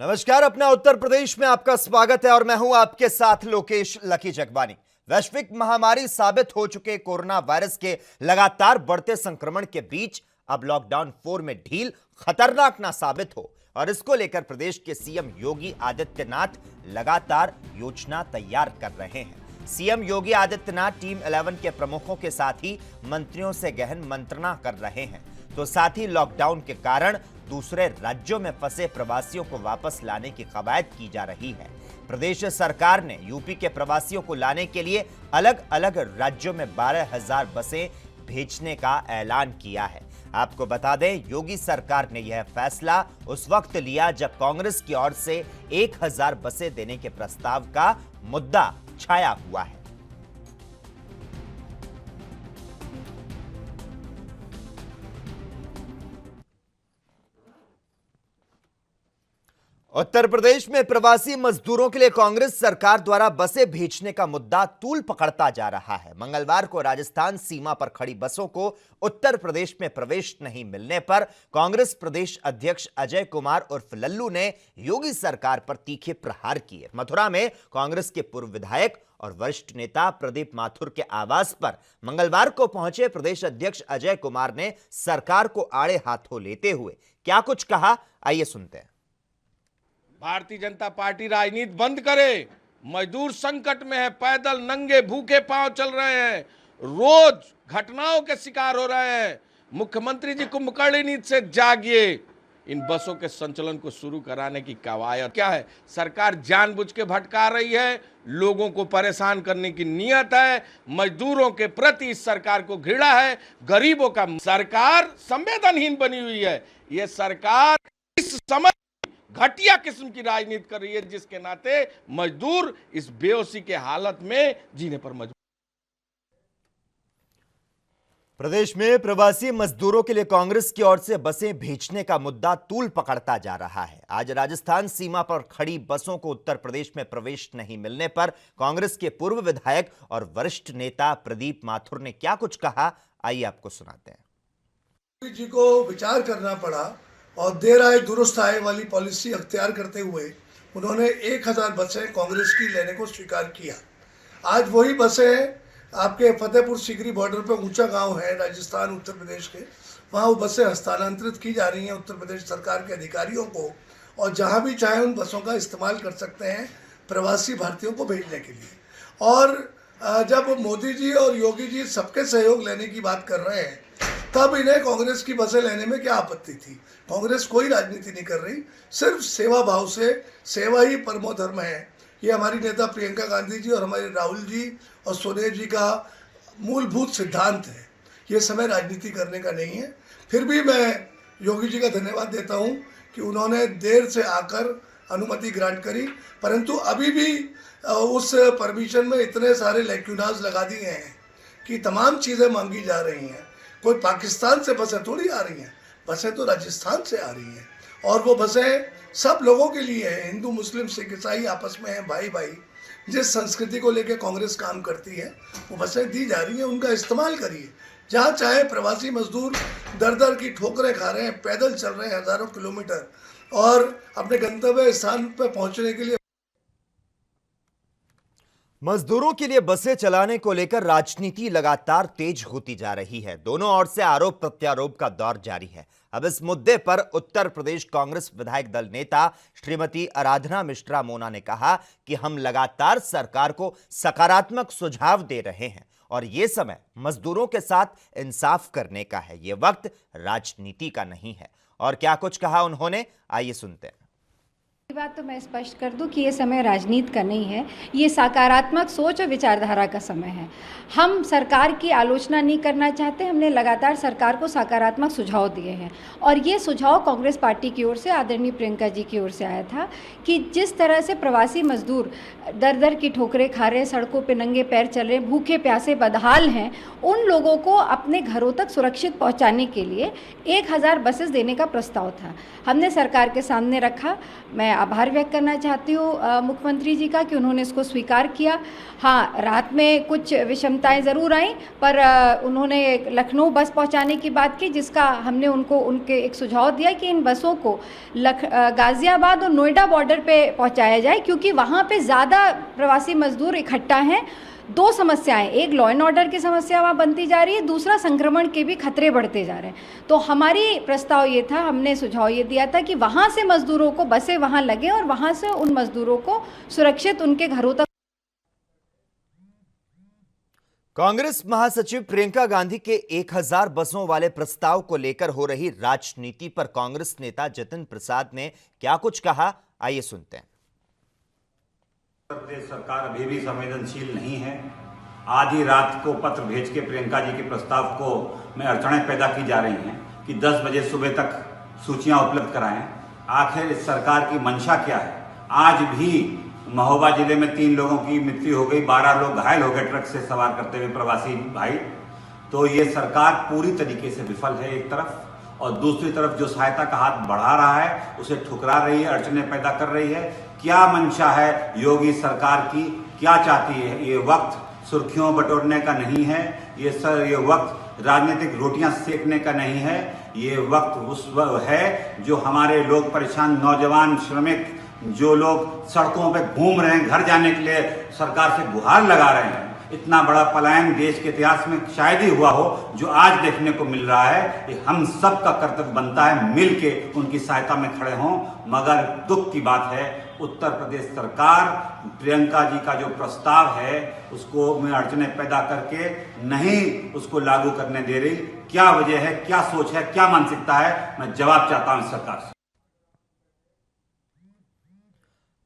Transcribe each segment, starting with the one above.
नमस्कार, अपना उत्तर प्रदेश में आपका स्वागत है और मैं हूं आपके साथ लोकेश लकी जगबानी। वैश्विक महामारी साबित हो चुके कोरोना वायरस के लगातार बढ़ते संक्रमण के बीच अब लॉकडाउन 4 में ढील खतरनाक ना साबित हो और इसको लेकर प्रदेश के सीएम योगी आदित्यनाथ लगातार योजना तैयार कर रहे हैं। सीएम योगी आदित्यनाथ टीम 11 के प्रमुखों के साथ ही मंत्रियों से गहन मंत्रणा कर रहे हैं, तो साथ ही लॉकडाउन के कारण दूसरे राज्यों में फंसे प्रवासियों को वापस लाने की कवायद की जा रही है। प्रदेश सरकार ने यूपी के प्रवासियों को लाने के लिए अलग अलग राज्यों में 12,000 बसें भेजने का ऐलान किया है। आपको बता दें, योगी सरकार ने यह फैसला उस वक्त लिया जब कांग्रेस की ओर से 1,000 बसें देने के प्रस्ताव का मुद्दा छाया हुआ है। उत्तर प्रदेश में प्रवासी मजदूरों के लिए कांग्रेस सरकार द्वारा बसें भेजने का मुद्दा तूल पकड़ता जा रहा है। मंगलवार को राजस्थान सीमा पर खड़ी बसों को उत्तर प्रदेश में प्रवेश नहीं मिलने पर कांग्रेस प्रदेश अध्यक्ष अजय कुमार उर्फ लल्लू ने योगी सरकार पर तीखे प्रहार किए। मथुरा में कांग्रेस के पूर्व विधायक और वरिष्ठ नेता प्रदीप माथुर के आवास पर मंगलवार को पहुंचे प्रदेश अध्यक्ष अजय कुमार ने सरकार को आड़े हाथों लेते हुए क्या कुछ कहा, आइए सुनते हैं। भारतीय जनता पार्टी राजनीति बंद करे। मजदूर संकट में है, पैदल नंगे भूखे पांव चल रहे हैं, रोज घटनाओं के शिकार हो रहे हैं। मुख्यमंत्री जी कुंभकर्ण नीति से जागिए। इन बसों के संचालन को शुरू कराने की कवायद क्या है? सरकार जानबूझ के भटका रही है, लोगों को परेशान करने की नीयत है। मजदूरों के प्रति इस सरकार को घृणा है। गरीबों का सरकार संवेदनहीन बनी हुई है। ये सरकार इस समय घटिया किस्म की राजनीति कर रही है, जिसके नाते मजदूर इस बेहोशी के हालत में जीने पर मजबूर। प्रदेश में प्रवासी मजदूरों के लिए कांग्रेस की ओर से बसें भेजने का मुद्दा तूल पकड़ता जा रहा है। आज राजस्थान सीमा पर खड़ी बसों को उत्तर प्रदेश में प्रवेश नहीं मिलने पर कांग्रेस के पूर्व विधायक और वरिष्ठ नेता प्रदीप माथुर ने क्या कुछ कहा, आइए आपको सुनाते हैं। जी को विचार करना पड़ा और देर आए दुरुस्त आए वाली पॉलिसी अख्तियार करते हुए उन्होंने 1,000 बसें कांग्रेस की लेने को स्वीकार किया। आज वही बसें आपके फतेहपुर सीकरी बॉर्डर पर ऊंचा गांव है राजस्थान उत्तर प्रदेश के, वहां वो बसें हस्तांतरित की जा रही हैं उत्तर प्रदेश सरकार के अधिकारियों को, और जहां भी चाहे उन बसों का इस्तेमाल कर सकते हैं प्रवासी भारतीयों को भेजने के लिए। और जब मोदी जी और योगी जी सबके सहयोग लेने की बात कर रहे हैं, तब इन्हें कांग्रेस की बसें लेने में क्या आपत्ति थी? कांग्रेस कोई राजनीति नहीं कर रही, सिर्फ सेवा भाव से, सेवा ही परमो धर्म है। ये हमारी नेता प्रियंका गांधी जी और हमारे राहुल जी और सोनिया जी का मूलभूत सिद्धांत है। ये समय राजनीति करने का नहीं है। फिर भी मैं योगी जी का धन्यवाद देता हूँ कि उन्होंने देर से आकर अनुमति ग्रांट करी, परंतु अभी भी उस परमिशन में इतने सारे लैक्यूनाज लगा दिए हैं कि तमाम चीज़ें मांगी जा रही हैं। कोई पाकिस्तान से बसें थोड़ी आ रही हैं, बसें तो राजस्थान से आ रही हैं, और वो बसें सब लोगों के लिए हैं। हिंदू मुस्लिम सिख ईसाई आपस में हैं, भाई भाई। जिस संस्कृति को लेकर कांग्रेस काम करती है वो बसें दी जा रही हैं, उनका इस्तेमाल करिए। जहाँ चाहे प्रवासी मजदूर दर दर की ठोकरें खा रहे हैं, पैदल चल रहे हैं हज़ारों किलोमीटर और अपने गंतव्य स्थान पर पहुँचने के लिए। मजदूरों के लिए बसें चलाने को लेकर राजनीति लगातार तेज होती जा रही है। दोनों ओर से आरोप प्रत्यारोप का दौर जारी है। अब इस मुद्दे पर उत्तर प्रदेश कांग्रेस विधायक दल नेता श्रीमती आराधना मिश्रा मोना ने कहा कि हम लगातार सरकार को सकारात्मक सुझाव दे रहे हैं और ये समय मजदूरों के साथ इंसाफ करने का है, ये वक्त राजनीति का नहीं है। और क्या कुछ कहा उन्होंने, आइए सुनते हैं। बात तो मैं स्पष्ट कर दूं कि ये समय राजनीति का नहीं है, ये सकारात्मक सोच और विचारधारा का समय है। हम सरकार की आलोचना नहीं करना चाहते, हमने लगातार सरकार को सकारात्मक सुझाव दिए हैं और ये सुझाव कांग्रेस पार्टी की ओर से आदरणीय प्रियंका जी की ओर से आया था कि जिस तरह से प्रवासी मजदूर दर दर की ठोकरें खा रहे हैं, सड़कों पे नंगे पैर चल रहे हैं, भूखे प्यासे बदहाल हैं, उन लोगों को अपने घरों तक सुरक्षित पहुँचाने के लिए 1,000 बसेस देने का प्रस्ताव था। हमने सरकार के सामने रखा। मैं आभार व्यक्त करना चाहती हूँ मुख्यमंत्री जी का कि उन्होंने इसको स्वीकार किया। हाँ, रात में कुछ विषमताएं ज़रूर आई, पर उन्होंने लखनऊ बस पहुंचाने की बात की, जिसका हमने उनके एक सुझाव दिया कि इन बसों को गाज़ियाबाद और नोएडा बॉर्डर पे पहुंचाया जाए, क्योंकि वहाँ पे ज़्यादा प्रवासी मजदूर इकट्ठा हैं। दो समस्याएं, एक लॉ एंड ऑर्डर की समस्या वहाँ बनती जा रही है, दूसरा संक्रमण के भी खतरे बढ़ते जा रहे हैं। तो हमारी प्रस्ताव ये था, हमने सुझाव ये दिया था कि वहाँ से मजदूरों को बसें वहाँ लगे और वहाँ से उन मजदूरों को सुरक्षित उनके घरों तक। कांग्रेस महासचिव प्रियंका गांधी के 1000 बसों वाले प्रस्ताव को लेकर हो रही राजनीति पर कांग्रेस नेता जतिन प्रसाद ने क्या कुछ कहा, आइए सुनते हैं। उत्तर प्रदेश सरकार अभी भी संवेदनशील नहीं है। आधी रात को पत्र भेज के प्रियंका जी के प्रस्ताव को में अड़चनें पैदा की जा रही हैं कि 10 बजे सुबह तक सूचियां उपलब्ध कराएं। आखिर इस सरकार की मंशा क्या है? आज भी महोबा जिले में 3 लोगों की मृत्यु हो गई, 12 लोग घायल हो गए ट्रक से सवार करते हुए प्रवासी भाई। तो ये सरकार पूरी तरीके से विफल है एक तरफ, और दूसरी तरफ जो सहायता का हाथ बढ़ा रहा है उसे ठुकरा रही है, अड़चनें पैदा कर रही है। क्या मंशा है योगी सरकार की, क्या चाहती है? ये वक्त सुर्खियों बटोरने का नहीं है, ये वक्त राजनीतिक रोटियां सेकने का नहीं है। ये वक्त उस है जो हमारे लोग परेशान, नौजवान, श्रमिक, जो लोग सड़कों पे घूम रहे हैं, घर जाने के लिए सरकार से गुहार लगा रहे हैं। इतना बड़ा पलायन देश के इतिहास में शायद ही हुआ हो जो आज देखने को मिल रहा है। ये हम सब का कर्तव्य बनता है मिल के उनकी सहायता में खड़े हों। मगर दुख की बात है, उत्तर प्रदेश सरकार प्रियंका जी का जो प्रस्ताव है उसको में अड़चनें पैदा करके नहीं उसको लागू करने दे रही। क्या वजह है, क्या सोच है, क्या मानसिकता है? मैं जवाब चाहता हूं सरकार से।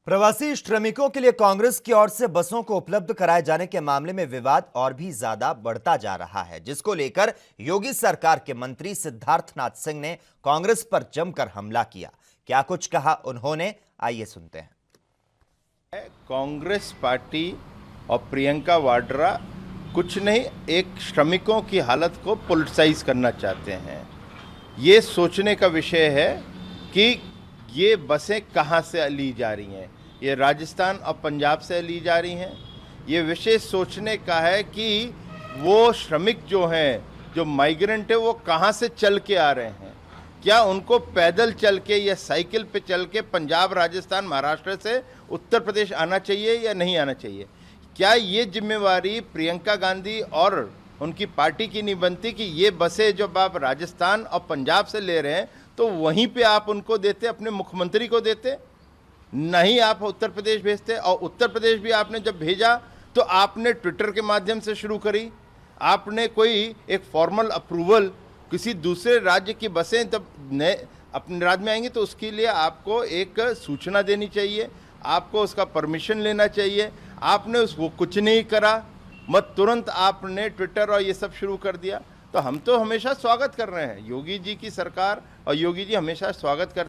प्रवासी श्रमिकों के लिए कांग्रेस की ओर से बसों को उपलब्ध कराए जाने के मामले में विवाद और भी ज्यादा बढ़ता जा रहा है, जिसको लेकर योगी सरकार के मंत्री सिद्धार्थनाथ सिंह ने कांग्रेस पर जमकर हमला किया। क्या कुछ कहा उन्होंने, आइए सुनते हैं। कांग्रेस पार्टी और प्रियंका वाड्रा कुछ नहीं, एक श्रमिकों की हालत को पॉलिटिसाइज करना चाहते हैं। ये सोचने का विषय है कि ये बसें कहाँ से ली जा रही हैं, ये राजस्थान और पंजाब से ली जा रही हैं। ये विषय सोचने का है कि वो श्रमिक जो हैं, जो माइग्रेंट है, वो कहाँ से चल के आ रहे हैं। क्या उनको पैदल चल के या साइकिल पे चल के पंजाब, राजस्थान, महाराष्ट्र से उत्तर प्रदेश आना चाहिए या नहीं आना चाहिए? क्या ये जिम्मेवारी प्रियंका गांधी और उनकी पार्टी की नहीं बनती कि ये बसें जब आप राजस्थान और पंजाब से ले रहे हैं तो वहीं पे आप उनको देते, अपने मुख्यमंत्री को देते, नहीं आप उत्तर प्रदेश भेजते? और उत्तर प्रदेश भी आपने जब भेजा तो आपने ट्विटर के माध्यम से शुरू करी, आपने कोई एक फॉर्मल अप्रूवल, किसी दूसरे राज्य की बसें जब अपने राज्य में आएंगी तो उसके लिए आपको एक सूचना देनी चाहिए, आपको उसका परमिशन लेना चाहिए। आपने उसको कुछ नहीं करा, मत तुरंत आपने ट्विटर और ये सब शुरू कर दिया। तो हम तो हमेशा स्वागत कर रहे हैं योगी जी की सरकार, और योगी जी हमेशा स्वागत कर।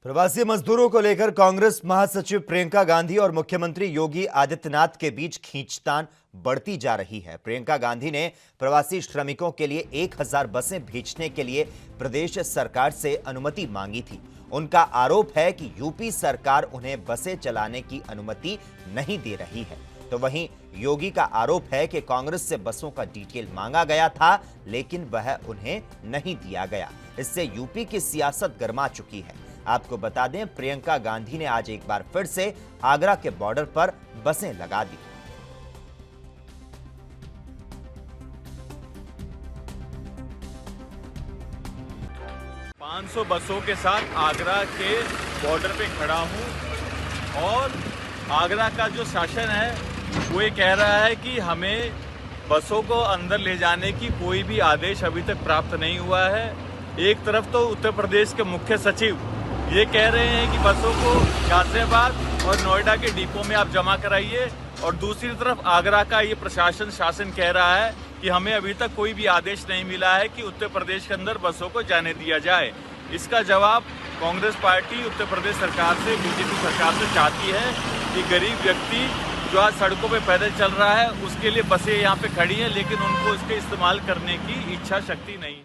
प्रवासी मजदूरों को लेकर कांग्रेस महासचिव प्रियंका गांधी और मुख्यमंत्री योगी आदित्यनाथ के बीच खींचतान बढ़ती जा रही है। प्रियंका गांधी ने प्रवासी श्रमिकों के लिए 1000 बसें भेजने के लिए प्रदेश सरकार से अनुमति मांगी थी। उनका आरोप है कि यूपी सरकार उन्हें बसें चलाने की अनुमति नहीं दे रही है। तो वहीं योगी का आरोप है कि कांग्रेस से बसों का डिटेल मांगा गया था, लेकिन वह उन्हें नहीं दिया गया। इससे यूपी की सियासत गर्मा चुकी है। आपको बता दें, प्रियंका गांधी ने आज एक बार फिर से आगरा के बॉर्डर पर बसें लगा दी। सौ बसों के साथ आगरा के बॉर्डर पे खड़ा हूं, और आगरा का जो शासन है वो ये कह रहा है कि हमें बसों को अंदर ले जाने की कोई भी आदेश अभी तक प्राप्त नहीं हुआ है। एक तरफ तो उत्तर प्रदेश के मुख्य सचिव ये कह रहे हैं कि बसों को गाजियाबाद और नोएडा के डिपो में आप जमा कराइए, और दूसरी तरफ आगरा का ये शासन कह रहा है कि हमें अभी तक कोई भी आदेश नहीं मिला है कि उत्तर प्रदेश के अंदर बसों को जाने दिया जाए। इसका जवाब कांग्रेस पार्टी उत्तर प्रदेश सरकार से, बीजेपी सरकार से चाहती है कि गरीब व्यक्ति जो आज सड़कों पे पैदल चल रहा है उसके लिए बसें यहाँ पे खड़ी हैं, लेकिन उनको इसके इस्तेमाल करने की इच्छा शक्ति नहीं है।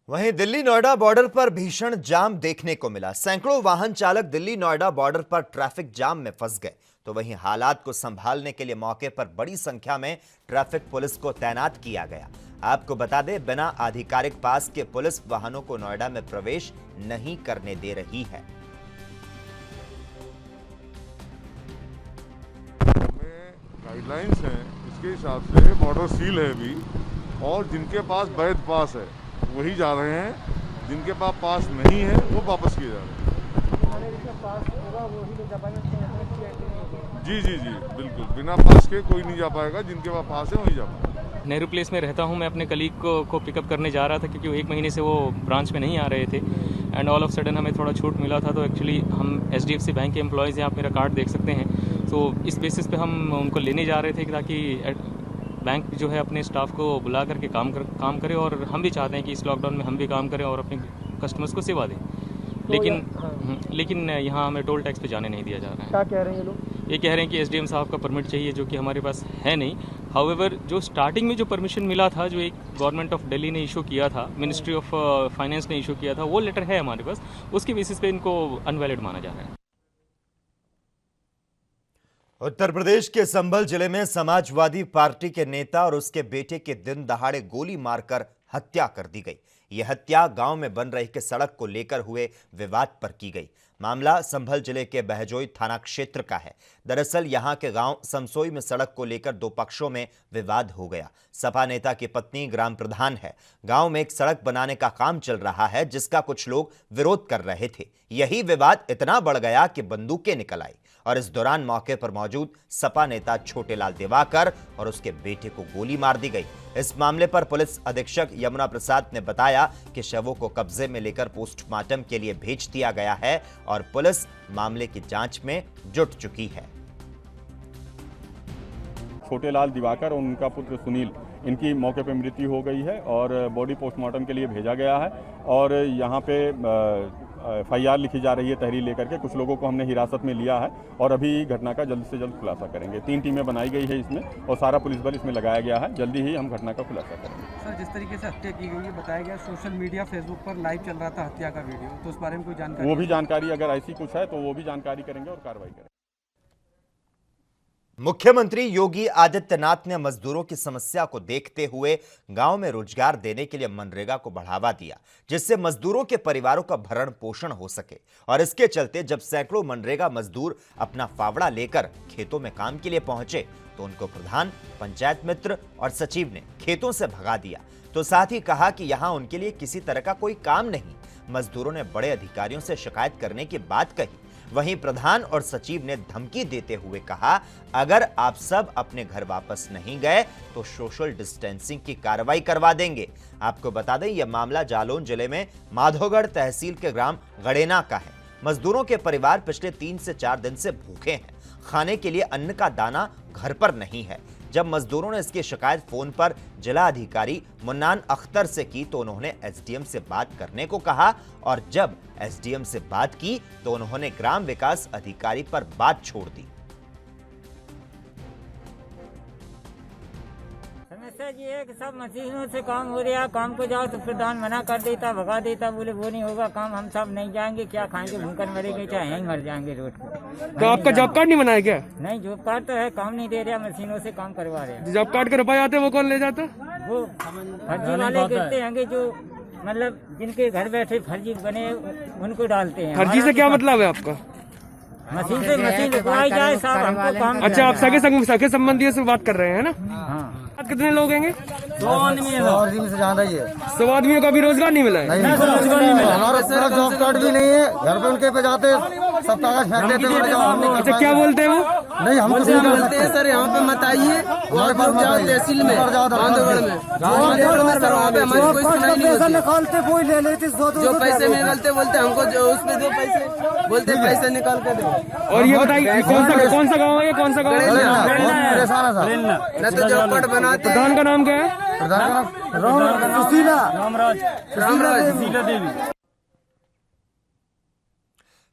वहीं दिल्ली नोएडा बॉर्डर पर भीषण जाम देखने को मिला। सैकड़ों वाहन चालक दिल्ली नोएडा बॉर्डर पर ट्रैफिक जाम में फंस गए। तो वहीं हालात को संभालने के लिए मौके पर बड़ी संख्या में ट्रैफिक पुलिस को तैनात किया गया। आपको बता दें, बिना आधिकारिक पास के पुलिस वाहनों को नोएडा में प्रवेश नहीं करने दे रही है। गाइडलाइंस हैं, इसके हिसाब से बॉर्डर सील है अभी, और जिनके पास वैध पास है वही जा रहे हैं, जिनके पास पास नहीं है वो वापस किए जा रहे हैं। जी जी जी बिल्कुल, बिना पास के कोई नहीं जा पाएगा, जिनके पास पास है वही जा पाएगा। नेहरू प्लेस में रहता हूँ मैं, अपने कलीग को पिकअप करने जा रहा था क्योंकि वो 1 महीने से वो ब्रांच में नहीं आ रहे थे एंड ऑल ऑफ सडन हमें थोड़ा छूट मिला था। तो एक्चुअली हम HDFC बैंक के एम्प्लॉयज़ हैं, आप मेरा कार्ड देख सकते हैं। तो इस बेसिस पे हम उनको लेने जा रहे थे ताकि बैंक जो है अपने स्टाफ को बुला करके काम करे, और हम भी चाहते हैं कि इस लॉकडाउन में हम भी काम करें और अपने कस्टमर्स को सेवा दें। लेकिन यहाँ हमें टोल टैक्स पे जाने नहीं दिया जा रहा है। क्या कह रहे हैं ये लोग? ये कह रहे हैं कि SDM साहब का परमिट चाहिए, जो कि हमारे पास है नहीं। हाउएवर जो स्टार्टिंग में जो परमिशन मिला था, जो एक गवर्नमेंट ऑफ दिल्ली ने इशू किया था, मिनिस्ट्री ऑफ फाइनेंस ने इशू किया था, वो लेटर है हमारे पास। उसके बेसिस पे इनको अनवैलिड माना जा रहा है। उत्तर प्रदेश के संभल जिले में समाजवादी पार्टी के नेता और उसके बेटे की दिन दहाड़े गोली मारकर हत्या कर दी गई। यह हत्या गांव में बन रही सड़क को लेकर हुए विवाद पर की गई। मामला संभल जिले के बहजोई थाना क्षेत्र का है। दरअसल यहां के गांव समसोई में सड़क को लेकर दो पक्षों में विवाद हो गया। सपा नेता की पत्नी ग्राम प्रधान है। गांव में एक सड़क बनाने का काम चल रहा है, जिसका कुछ लोग विरोध कर रहे थे। यही विवाद इतना बढ़ गया कि बंदूकें निकल आई और इस दौरान मौके पर मौजूद सपा नेता छोटेलाल दिवाकर और उसके बेटे को गोली मार दी गई। इस मामले पर पुलिस अधीक्षक यमुना प्रसाद ने बताया कि शवों को कब्जे में लेकर पोस्टमार्टम के लिए भेज दिया गया है और पुलिस मामले की जांच में जुट चुकी है। छोटेलाल दिवाकर और उनका पुत्र सुनील, इनकी मौके पर मृत्यु हो गई है और बॉडी पोस्टमार्टम के लिए भेजा गया है। और यहाँ पे FIR लिखी जा रही है तहरीर लेकर के। कुछ लोगों को हमने हिरासत में लिया है और अभी घटना का जल्द से जल्द खुलासा करेंगे। 3 टीमें बनाई गई है इसमें और सारा पुलिस बल इसमें लगाया गया है। जल्दी ही हम घटना का खुलासा करेंगे। सर, जिस तरीके से हत्या की गई है, बताया गया सोशल मीडिया फेसबुक पर लाइव चल रहा था हत्या का वीडियो, तो उस बारे में कोई जानकारी? वो भी जानकारी अगर ऐसी कुछ है तो वो भी जानकारी करेंगे और कार्रवाई करेंगे। मुख्यमंत्री योगी आदित्यनाथ ने मजदूरों की समस्या को देखते हुए गांव में रोजगार देने के लिए मनरेगा को बढ़ावा दिया, जिससे मजदूरों के परिवारों का भरण पोषण हो सके। और इसके चलते जब सैकड़ों मनरेगा मजदूर अपना फावड़ा लेकर खेतों में काम के लिए पहुंचे तो उनको प्रधान, पंचायत मित्र और सचिव ने खेतों से भगा दिया। तो साथ ही कहा कि यहां उनके लिए किसी तरह का कोई काम नहीं। मजदूरों ने बड़े अधिकारियों से शिकायत करने की बात कही। वहीं प्रधान और सचिव ने धमकी देते हुए कहा, अगर आप सब अपने घर वापस नहीं गए तो सोशल डिस्टेंसिंग की कार्रवाई करवा देंगे। आपको बता दें, यह मामला जालौन जिले में माधोगढ़ तहसील के ग्राम गड़ेना का है। मजदूरों के परिवार पिछले 3 से 4 दिन से भूखे हैं। खाने के लिए अन्न का दाना घर पर नहीं है। जब मजदूरों ने इसकी शिकायत फोन पर जिला अधिकारी मुन्नान अख्तर से की तो उन्होंने SDM से बात करने को कहा, और जब SDM से बात की तो उन्होंने ग्राम विकास अधिकारी पर बात छोड़ दी। समस्या ये है कि सब मशीनों से काम हो रहा है। काम को जाओ तो प्रधान मना कर देता, भगा देता, बोले वो नहीं होगा काम, हम सब नहीं जाएंगे, क्या खाएंगे, भूखन मरेंगे, चाहे यहीं मर जाएंगे रोड पे। तो आपका जॉब कार्ड नहीं बनाया क्या? नहीं, जॉब कार्ड तो है, काम नहीं दे रहा, मशीनों से काम करवा रहे हैं। जॉब कार्ड के रुपए आते हैं वो कौन ले जाता? वो फर्जी वाले गिरते होंगे, जो मतलब जिनके घर बैठे फर्जी बने उनको डालते हैं। फर्जी से क्या मतलब है आपका? मशीन से मशीन लिखवाई जाए साहब, हमको काम। अच्छा, आप सगे संबंधियों से बात कर रहे हैं ना? हाँ। कितने लोग हैं? 100 आदमी है। 100 आदमी से ज्यादा ही है। 100 आदमियों का भी रोजगार नहीं मिला है? रोजगार नहीं मिला। हमारा जॉब कार्ड भी नहीं है। घर पे उनके पे जाते सब कागज फेंक देते हैं। अच्छा, क्या बोलते हैं वो? नहीं, हम कुछ नहीं बोलते हैं सर, यहाँ पे मत आइए, हमारे पास जाओ तहसील में, माधोगढ़ में हमारी कोई सुनाई नहीं होती। निकालते कोई ले लेते, जो पैसे निकालते बोलते हमको, जो उसमें 2 पैसे बोलते पैसे निकाल कर दो। और ये बताइए कौन सा गाँव है? कौन सा गाँव है? न तो जॉब कार्ड बनाते। प्रधान का नाम क्या है? प्रधान का नाम सुशीला देवी।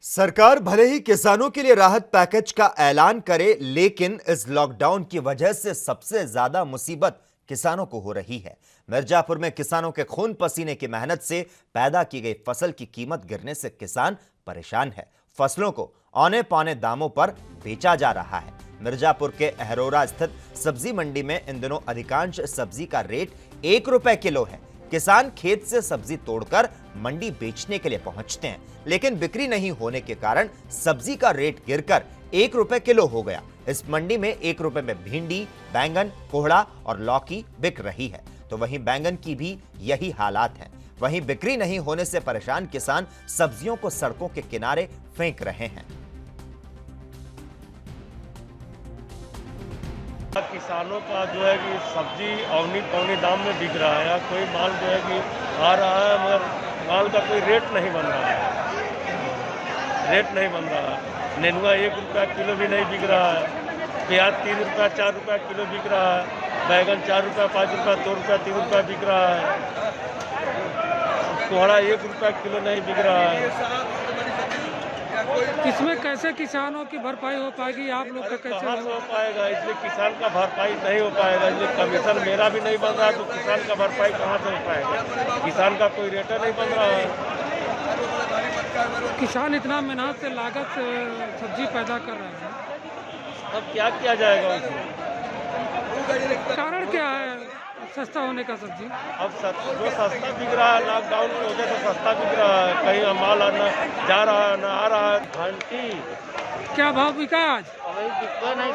सरकार भले ही किसानों के लिए राहत पैकेज का ऐलान करे, लेकिन इस लॉकडाउन की वजह से सबसे ज्यादा मुसीबत किसानों को हो रही है। मिर्जापुर में किसानों के खून पसीने की मेहनत से पैदा की गई फसल की कीमत गिरने से किसान परेशान है। फसलों को औने पौने दामों पर बेचा जा रहा है। मिर्जापुर के अहरोरा स्थित सब्जी मंडी में इन दिनों अधिकांश सब्जी का रेट 1 रुपए किलो है। किसान खेत से सब्जी तोड़कर मंडी बेचने के लिए पहुंचते हैं, लेकिन बिक्री नहीं होने के कारण सब्जी का रेट गिरकर 1 रुपए किलो हो गया। इस मंडी में 1 रुपए में भिंडी, बैंगन, कोहड़ा और लौकी बिक रही है, तो वहीं बैंगन की भी यही हालात है। वहीं बिक्री नहीं होने से परेशान किसान सब्जियों को सड़कों के किनारे फेंक रहे हैं। किसानों का जो है कि सब्जी औनी पौनी दाम में बिक रहा है, कोई माल जो है कि आ रहा है मगर माल का कोई रेट नहीं बन रहा है, रेट नहीं बन रहा है। नेनुआ 1 रुपया किलो भी नहीं बिक रहा है, प्याज 3 रुपया 4 रुपया किलो बिक रहा है, बैगन 4 रुपया 5 रुपया 2 रुपया 3 रुपया बिक रहा है, कोहड़ा 1 रुपया किलो नहीं बिक रहा है। इसमें कैसे किसानों की भरपाई हो पाएगी? आप लोग का कैसे हो पाएगा? इसलिए किसान का भरपाई नहीं हो पाएगा, इसलिए कमीशन मेरा भी नहीं बन रहा है, तो किसान का भरपाई कहाँ से हो पाएगा? किसान का कोई रेट नहीं बन रहा है। किसान इतना मेहनत से लागत से सब्जी पैदा कर रहे हैं, अब क्या किया जाएगा उसमें? कारण क्या है सस्ता होने का सब्जी? अब जो सस्ता बिक रहा है, लॉकडाउन की वजह से सस्ता बिक रहा है, कहीं माल आना जा रहा है ना आ रहा है। घंटी क्या भाव बिका आज? अभी बिकता नहीं,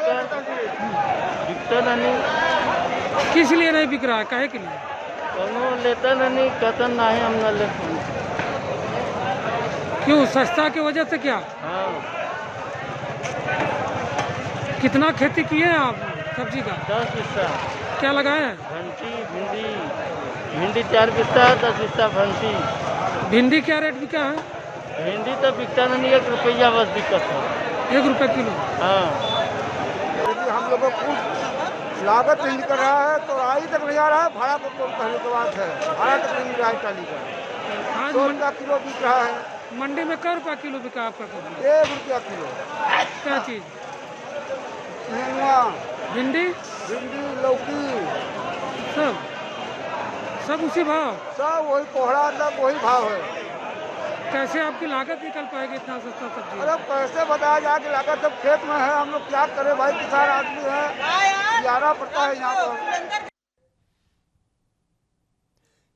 बिकता नहीं। किस लिए नहीं बिक रहा है? काहे के लिए? दोनों लेता नहीं, कहता नहीं हम न ले। क्यों? सस्ता की वजह से क्या? हाँ। कितना खेती किए हैं आप सब्जी का? 10 बिस्सा। क्या लगाए हैं? भंटी, भिंडी 4 बिस्सा, 10 बिस्सा भंटी। भिंडी क्या रेट बिका है? भिंडी तो बिकता नहीं, 1 रुपया बस बिकता है। 1 रुपये किलो? हाँ। यदि हम लोगों को लागत नहीं कर रहा है तो आई तक नहीं आ रहा है, भाड़ा तो पहले की बात है, भाड़ा तक नहीं मिल रहा है टाली का। आज 100 रुपया किलो बिक रहा है। मंडी में क्या रुपया किलो बिका आपका सब्जी? 1 रुपया किलो। क्या चीज? नेनुआ, भिंडी, लौकी, सब उसी भाव? सब वही कोहड़ा तक वही भाव है। कैसे आपकी लागत निकल पाएगी इतना सस्ता सब्जी? अरे कैसे बताया जाए कि लागत जब खेत में है, हम लोग क्या करें भाई, किसान आदमी है, गुजारा पड़ता है यहाँ पर।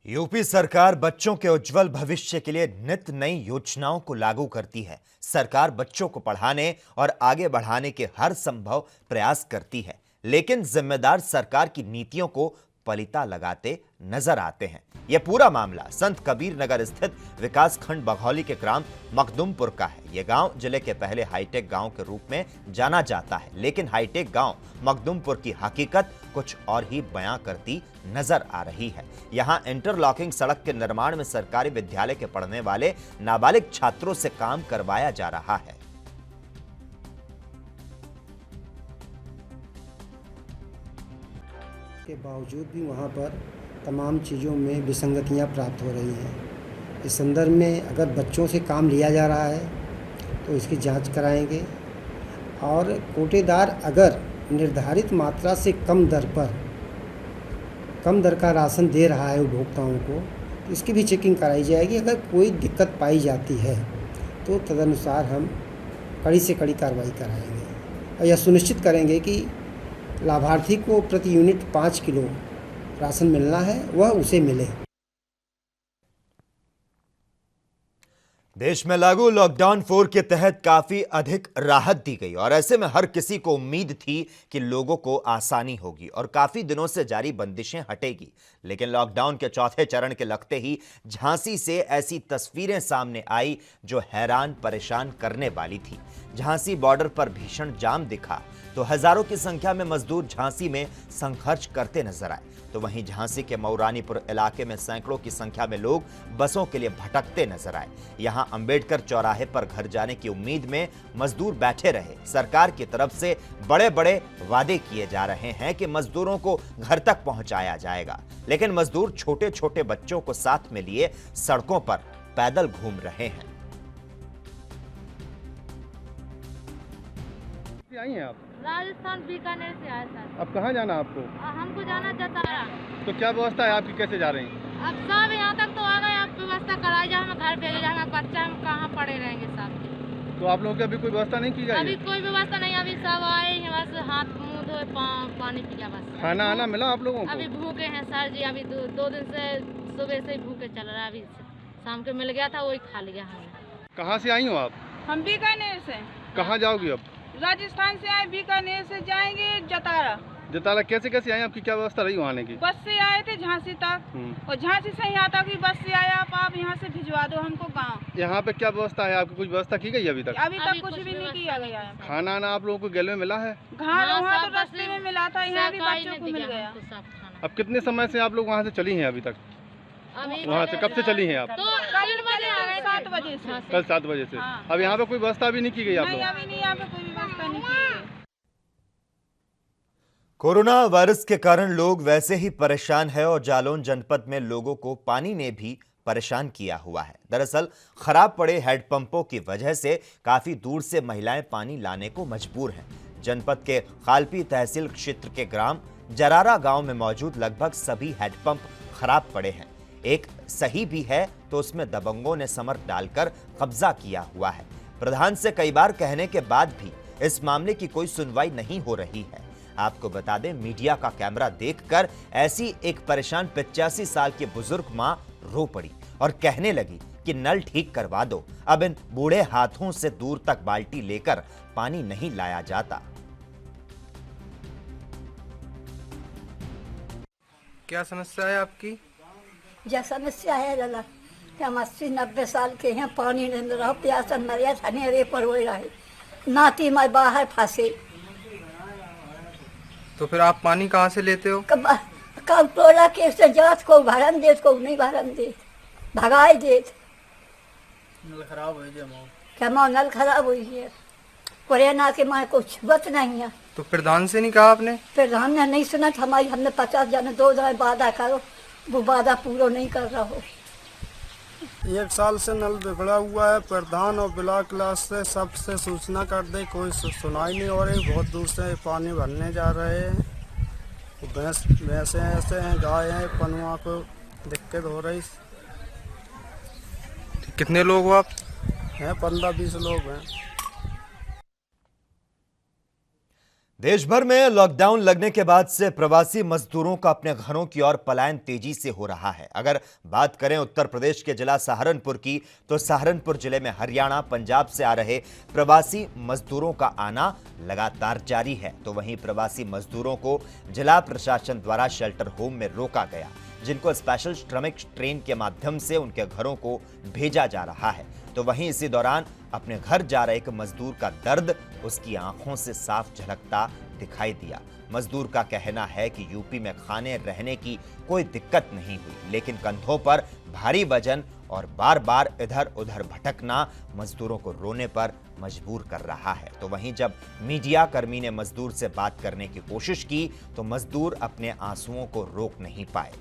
यूपी सरकार बच्चों के उज्जवल भविष्य के लिए नित नई योजनाओं को लागू करती है। सरकार बच्चों को पढ़ाने और आगे बढ़ाने के हर संभव प्रयास करती है, लेकिन जिम्मेदार सरकार की नीतियों को पलीता लगाते नजर आते हैं। यह पूरा मामला संत कबीर नगर स्थित विकास खंड बघौली के ग्राम मखदुमपुर का है। यह गांव जिले के पहले हाईटेक गांव के रूप में जाना जाता है, लेकिन हाईटेक गांव मखदुमपुर की हकीकत कुछ और ही बयां करती नजर आ रही है। यहां इंटरलॉकिंग सड़क के निर्माण में सरकारी विद्यालय के पढ़ने वाले नाबालिग छात्रों से काम करवाया जा रहा है। के बावजूद भी वहाँ पर तमाम चीज़ों में विसंगतियाँ प्राप्त हो रही हैं। इस संदर्भ में अगर बच्चों से काम लिया जा रहा है तो इसकी जांच कराएंगे, और कोटेदार अगर निर्धारित मात्रा से कम दर का राशन दे रहा है उपभोक्ताओं को, तो इसकी भी चेकिंग कराई जाएगी। अगर कोई दिक्कत पाई जाती है तो तदनुसार हम कड़ी से कड़ी कार्रवाई कराएंगे और यह सुनिश्चित करेंगे कि लाभार्थी को प्रति यूनिट 5 किलो राशन मिलना है, वह उसे मिले। देश में लागू लॉकडाउन 4 के तहत काफी अधिक राहत दी गई और ऐसे में हर किसी को उम्मीद थी कि लोगों को आसानी होगी और काफी दिनों से जारी बंदिशें हटेगी। लेकिन लॉकडाउन के चौथे चरण के लगते ही झांसी से ऐसी तस्वीरें सामने आई जो हैरान परेशान करने वाली थी। झांसी बॉर्डर पर भीषण जाम दिखा तो हजारों की संख्या में मजदूर झांसी में संघर्ष करते नजर आए, तो वहीं झांसी के मऊरानीपुर इलाके में सैकड़ों की संख्या में लोग बसों के लिए भटकते नजर आए। यहां अंबेडकर चौराहे पर घर जाने की उम्मीद में मजदूर बैठे रहे। सरकार की तरफ से बड़े बड़े वादे किए जा रहे हैं कि मजदूरों को घर तक पहुंचाया जाएगा, लेकिन मजदूर छोटे छोटे बच्चों को साथ में लिए सड़कों पर पैदल घूम रहे हैं। आई हैं आप? राजस्थान बीकानेर से आए सर। अब कहाँ जाना आपको? हम हमको जाना जतारा। तो क्या व्यवस्था है आपकी, कैसे जा रही हैं? अब सब यहाँ तक तो आ गए, अब व्यवस्था कराई जाए, हमें घर भेजे जाएंगे, बच्चा हम कहाँ पड़े रहेंगे सब। तो आप लोगों की अभी कोई व्यवस्था नहीं की गई? अभी कोई व्यवस्था नहीं, अभी सब आए हैं, बस हाथ मुँह धोए, पानी पिया बस। खाना आना मिला आप लोगों को? अभी भूखे हैं सर जी, अभी दो दिन से सुबह से ही भूखे चल रहा है, अभी शाम को मिल गया था वही खा लिया हमने। कहाँ से आई हो आप? हम बीकानेर से। कहाँ जाओगी अब? राजस्थान से आए, बीकानेर से जाएंगे जतारा। जतारा कैसे कैसे आए, आपकी क्या व्यवस्था रही आने की? बस से आए थे झांसी तक, और झांसी से यहाँ तक भी बस से आया, आप यहाँ से भिजवा दो हमको गाँव। यहाँ पे क्या व्यवस्था है आपकी, कुछ व्यवस्था की गई अभी तक? अभी तक कुछ भी नहीं किया गया है। खाना आना आप लोगों को गले में मिला है? वहाँ तो रास्ते में मिला था, यहाँ भी बच्चों को मिल गया। अब कितने समय से आप लोग वहाँ से चली हैं अभी तक? वहाँ से कब से चली हैं आप? तो 7 बजे से। कल 7 बजे से। अब यहाँ पे कोई व्यवस्था अभी नहीं की गई आप लोग? अभी नहीं, यहाँ पे कोई व्यवस्था नहीं की गई। कोरोना वायरस के कारण लोग वैसे ही परेशान है और जालौन जनपद में लोगों को पानी ने भी परेशान किया हुआ है। दरअसल खराब पड़े हैंडपंपों की वजह से काफी दूर से महिलाएं पानी लाने को मजबूर हैं। जनपद के खालपी तहसील क्षेत्र के ग्राम जरारा गांव में मौजूद लगभग सभी हैंडपंप खराब पड़े हैं। एक सही भी है तो उसमें दबंगों ने समर डालकर कब्जा किया हुआ है। प्रधान से कई बार कहने के बाद भी इस मामले की कोई सुनवाई नहीं हो रही है। आपको बता दें, मीडिया का कैमरा देखकर ऐसी एक परेशान 85 साल की बुजुर्ग मां रो पड़ी और कहने लगी कि नल ठीक करवा दो, अब इन बूढ़े हाथों से दूर तक बाल्टी लेकर पानी नहीं लाया जाता। क्या समस्या है आपकी? यह समस्या है लाला कि हम 80-90 साल के हैं, पानी नहीं मिल रहा, प्यास मरिया धनेरे पर हो रहा है, नाती मैं बाहर फंसे। तो फिर आप पानी कहाँ से लेते हो? कब टोला के से जात को भरन दे, को नहीं भरन दे, भगाए दे। नल खराब हो गया क्या नल खराब हुई है, कोरेना के माँ कुछ बत नहीं है। तो प्रधान से नहीं कहा आपने? प्रधान ने नहीं सुना, हमारी हमने 50 जन 2 दिन वादा करो, वो वादा पूरा नहीं कर रहा हो। 1 साल से नल बिगड़ा हुआ है, प्रधान और ब्लॉक क्लास से सबसे सूचना कर दे, कोई सुनाई नहीं हो रही। बहुत दूर से पानी भरने जा रहे हैं, भैंसे ऐसे हैं, गाय हैं, पनुआ को दिक्कत हो रही। कितने लोग हो आप? हैं 15-20 लोग हैं। देश भर में लॉकडाउन लगने के बाद से प्रवासी मजदूरों का अपने घरों की ओर पलायन तेजी से हो रहा है। अगर बात करें उत्तर प्रदेश के जिला सहारनपुर की, तो सहारनपुर जिले में हरियाणा, पंजाब से आ रहे प्रवासी मजदूरों का आना लगातार जारी है। तो वहीं प्रवासी मजदूरों को जिला प्रशासन द्वारा शेल्टर होम में रोका गया, जिनको स्पेशल श्रमिक ट्रेन के माध्यम से उनके घरों को भेजा जा रहा है। तो वहीं इसी दौरान अपने घर जा रहे एक मजदूर का दर्द उसकी आंखों से साफ झलकता दिखाई दिया। मजदूर का कहना है कि यूपी में खाने रहने की कोई दिक्कत नहीं हुई, लेकिन कंधों पर भारी वजन और बार बार इधर उधर भटकना मजदूरों को रोने पर मजबूर कर रहा है। तो वहीं जब मीडिया कर्मी ने मजदूर से बात करने की कोशिश की तो मजदूर अपने आंसुओं को रोक नहीं पाए।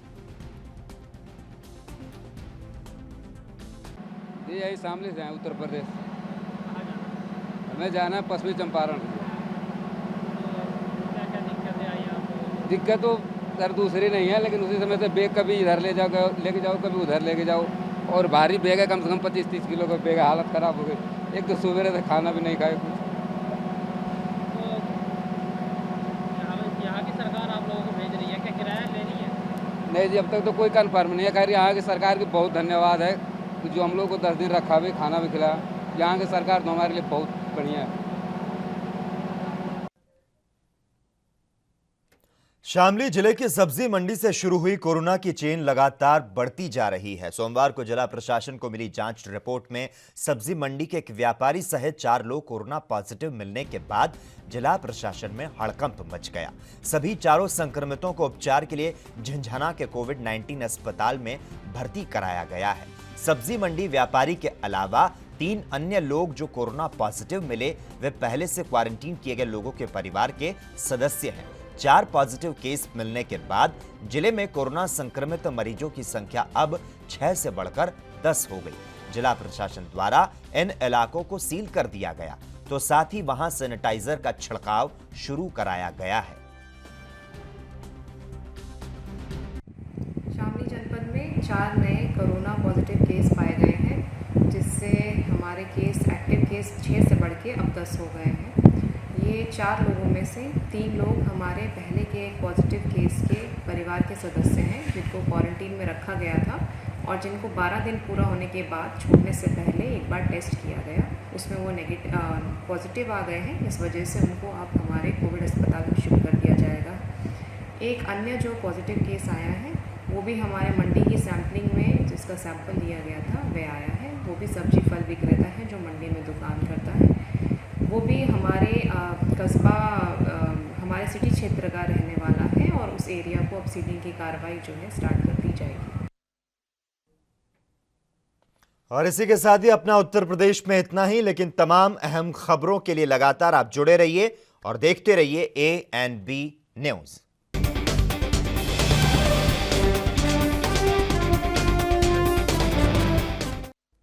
यही सामने से है, उत्तर प्रदेश। हमें जाना है पश्चिमी चंपारण। दिक्कत तो सर दूसरी नहीं है, लेकिन उसी समय से बैग कभी इधर लेके जाओ कभी उधर लेके जाओ, और भारी बैग है, कम से कम 25-30 किलो का बैग है। हालत खराब हो गई। एक तो सवेरे से खाना भी नहीं खाए कुछ। तो यहाँ की सरकार आप लोगों को भेज रही है, क्या किराया ले रही है? नहीं जी, अब तक तो कोई कन्फर्म नहीं है। कह रही यहाँ की सरकार की बहुत धन्यवाद है जो हम लोग को 10 दिन रखा भी, खाना भी खिलाया। यहाँ की सरकार तो हमारे लिए बहुत बढ़िया है। शामली जिले की सब्जी मंडी से शुरू हुई कोरोना की चेन लगातार बढ़ती जा रही है। सोमवार को जिला प्रशासन को मिली जांच रिपोर्ट में सब्जी मंडी के एक व्यापारी सहित 4 लोग कोरोना पॉजिटिव मिलने के बाद जिला प्रशासन में हड़कंप मच गया। सभी 4 संक्रमितों को उपचार के लिए झंझाना के कोविड-19 अस्पताल में भर्ती कराया गया है। सब्जी मंडी व्यापारी के अलावा 3 अन्य लोग जो कोरोना पॉजिटिव मिले, वे पहले से क्वारंटीन किए गए लोगों के परिवार के सदस्य हैं। 4 पॉजिटिव केस मिलने के बाद जिले में कोरोना संक्रमित मरीजों की संख्या अब 6 से बढ़कर 10 हो गई। जिला प्रशासन द्वारा इन इलाकों को सील कर दिया गया, तो साथ ही वहां सैनिटाइजर का छिड़काव शुरू कराया गया है। 4 नए कोरोना पॉजिटिव केस पाए गए हैं, जिससे हमारे केस एक्टिव केस 6 से बढ़ के अब 10 हो गए हैं। ये 4 लोगों में से 3 लोग हमारे पहले के एक पॉजिटिव केस के परिवार के सदस्य हैं, जिनको क्वारंटीन में रखा गया था और जिनको 12 दिन पूरा होने के बाद छूटने से पहले एक बार टेस्ट किया गया, उसमें वो पॉजिटिव आ गए हैं। इस वजह से उनको अब हमारे कोविड अस्पताल में शिफ्ट कर दिया जाएगा। एक अन्य जो पॉजिटिव केस आया है वो भी हमारे मंडी की सैम्पलिंग में जिसका सैंपल लिया गया था वह आया है। वो भी सब्जी फल विक्रेता है जो मंडी में दुकान करता है। वो भी हमारे कस्बा हमारे सिटी क्षेत्र का रहने वाला है और उस एरिया को अब सीलिंग की कार्रवाई जो है स्टार्ट कर दी जाएगी। और इसी के साथ ही अपना उत्तर प्रदेश में इतना ही, लेकिन तमाम अहम खबरों के लिए लगातार आप जुड़े रहिए और देखते रहिए ANB न्यूज़।